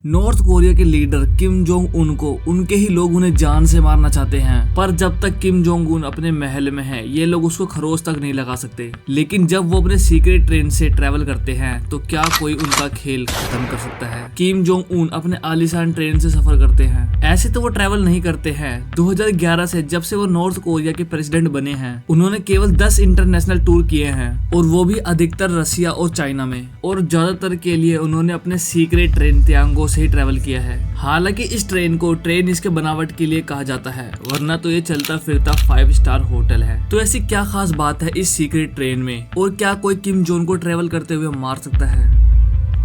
North Korea के leader Kim Jong Un को उनके ही लोग उन्हें जान से मारना चाहते हैं, पर जब तक किम जोंग उन अपने महल में है ये लोग उसको खरोच तक नहीं लगा सकते। लेकिन जब वो अपने सीक्रेट ट्रेन से ट्रेवल करते हैं तो क्या कोई उनका खेल खत्म कर सकता है। किम जोंग उन अपने आलीशान ट्रेन से सफर करते हैं। ऐसे तो वो ट्रेवल नहीं करते हैं। 2011 से जब से वो नॉर्थ कोरिया के प्रेसिडेंट बने हैं उन्होंने केवल 10 इंटरनेशनल टूर किए हैं, और वो भी अधिकतर रसिया और चाइना में, और ज्यादातर के लिए उन्होंने अपने सीक्रेट ट्रेन त्यांगो से ही ट्रेवल किया है। हालांकि इस ट्रेन को ट्रेन इसके बनावट के लिए कहा जाता है, वरना तो ये चलता फिरता 5 स्टार होटल है। तो ऐसी क्या खास बात है इस सीक्रेट ट्रेन में, और क्या कोई किम जोंग को ट्रेवल करते हुए मार सकता है?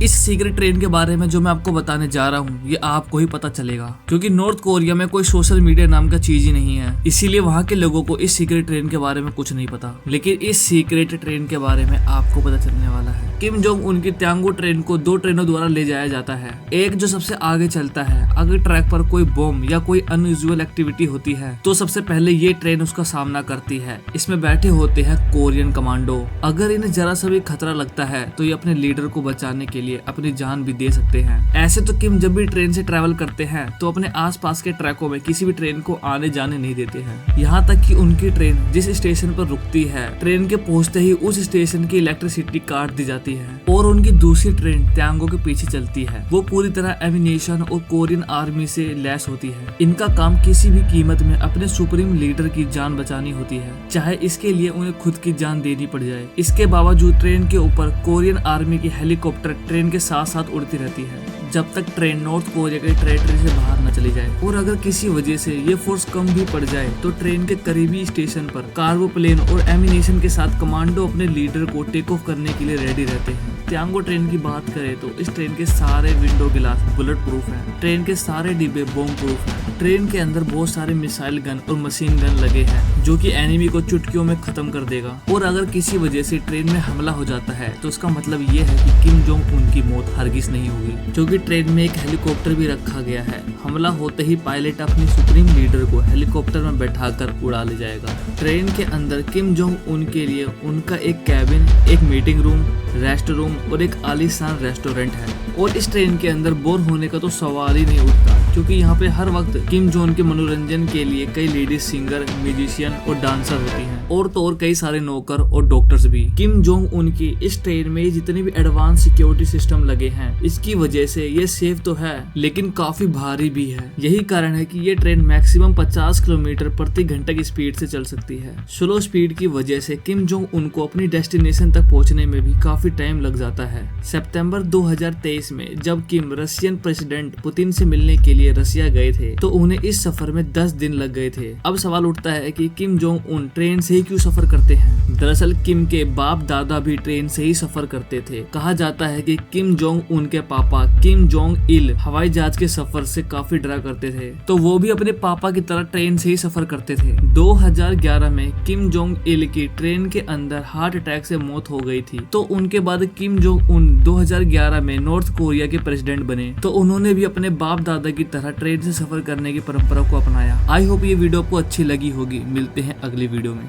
इस सीक्रेट ट्रेन के बारे में जो मैं आपको बताने जा रहा हूँ ये आपको ही पता चलेगा, क्योंकि नॉर्थ कोरिया में कोई सोशल मीडिया नाम का चीज ही नहीं है, इसीलिए वहाँ के लोगों को इस सीक्रेट ट्रेन के बारे में कुछ नहीं पता। लेकिन इस सीक्रेट ट्रेन के बारे में आपको पता चलने वाला है। किम जोंग उनकी त्यांगो ट्रेन को 2 ट्रेनों द्वारा ले जाया जाता है। एक जो सबसे आगे चलता है, अगर ट्रैक पर कोई बॉम्ब या कोई अनयूजुअल एक्टिविटी होती है तो सबसे पहले ये ट्रेन उसका सामना करती है। इसमें बैठे होते हैं कोरियन कमांडो। अगर इन्हें जरा सा भी खतरा लगता है तो ये अपने लीडर को बचाने के लिए अपनी जान भी दे सकते हैं। ऐसे तो किम जब भी ट्रेन से ट्रैवल करते हैं तो अपने आसपास के ट्रैकों में किसी भी ट्रेन को आने जाने नहीं देते हैं। यहाँ तक कि उनकी ट्रेन जिस स्टेशन पर रुकती है, ट्रेन के पहुंचते ही उस स्टेशन की इलेक्ट्रिसिटी काट दी जाती है, और उनकी दूसरी ट्रेन त्यांगो के पीछे चलती है। वो पूरी तरह एमिनेशन और कोरियन आर्मी से लैस होती है। इनका काम किसी भी कीमत में अपने सुप्रीम लीडर की जान बचानी होती है, चाहे इसके लिए उन्हें खुद की जान देनी पड़ जाए। इसके बावजूद ट्रेन के ऊपर कोरियन आर्मी की हेलीकॉप्टर ट्रेन के साथ साथ उड़ती रहती है, जब तक ट्रेन नॉर्थ कोरिया के टेरिटरी से बाहर न चली जाए। और अगर किसी वजह से ये फोर्स कम भी पड़ जाए तो ट्रेन के करीबी स्टेशन पर कार्गो प्लेन और एमिनेशन के साथ कमांडो अपने लीडर को टेक ऑफ करने के लिए रेडी रहते हैं। त्यांगो ट्रेन की बात करें तो इस ट्रेन के सारे विंडो गिलास बुलेट प्रूफ हैं। ट्रेन के सारे डिब्बे बॉम्ब प्रूफ हैं। ट्रेन के अंदर बहुत सारे मिसाइल गन और मशीन गन लगे हैं, जो कि एनिमी को चुटकियों में खत्म कर देगा। और अगर किसी वजह से ट्रेन में हमला हो जाता है तो उसका मतलब ये है कि किम जोंग उन की मौत हरगिज नहीं होगी, क्योंकि ट्रेन में एक हेलीकॉप्टर भी रखा गया है। हमला होते ही पायलट अपनी सुप्रीम लीडर को हेलीकॉप्टर में बैठाकर उड़ा ले जाएगा। ट्रेन के अंदर किम जोंग उन के लिए उनका एक कैबिन, एक मीटिंग रूम, रेस्ट रूम और एक आलीशान रेस्टोरेंट है। और इस ट्रेन के अंदर बोर होने का तो सवाल ही नहीं उठता, क्योंकि यहाँ पे हर वक्त किम जोंग के मनोरंजन के लिए कई लेडीज सिंगर, म्यूजिशियन और डांसर होती हैं, और तो और कई सारे नौकर और डॉक्टर्स भी। किम जोंग उन की इस ट्रेन में जितने भी एडवांस सिक्योरिटी सिस्टम लगे हैं, इसकी वजह से ये सेफ तो है लेकिन काफी भारी भी है। यही कारण है कि ये ट्रेन मैक्सिमम 50 किलोमीटर प्रति घंटा की स्पीड से चल सकती है। स्लो स्पीड की वजह से किम जोंग उन को अपनी डेस्टिनेशन तक पहुंचने में भी काफी टाइम लग जाता है। सितंबर 2023 में जब किम रशियन प्रेसिडेंट पुतिन से मिलने के लिए रसिया गए थे तो उन्हें इस सफर में 10 दिन लग गए थे। अब सवाल उठता है कि किम जोंग उन ट्रेन से ही क्यों सफर करते हैं। दरअसल किम के बाप दादा भी ट्रेन से ही सफर करते थे। कहा जाता है कि किम जोंग उन के पापा किम जोंग इल हवाई जहाज के सफर से काफी डरा करते थे, तो वो भी अपने पापा की तरह ट्रेन से ही सफर करते थे। 2011 में किम जोंग इल की ट्रेन के अंदर हार्ट अटैक से मौत हो गई थी, तो उनके बाद किम जोंग उन 2011 में नॉर्थ कोरिया के प्रेसिडेंट बने, तो उन्होंने भी अपने बाप दादा की तरह ट्रेन से सफर करने की परंपरा को अपनाया। आई होप ये वीडियो आपको अच्छी लगी होगी। मिलते हैं अगली वीडियो में।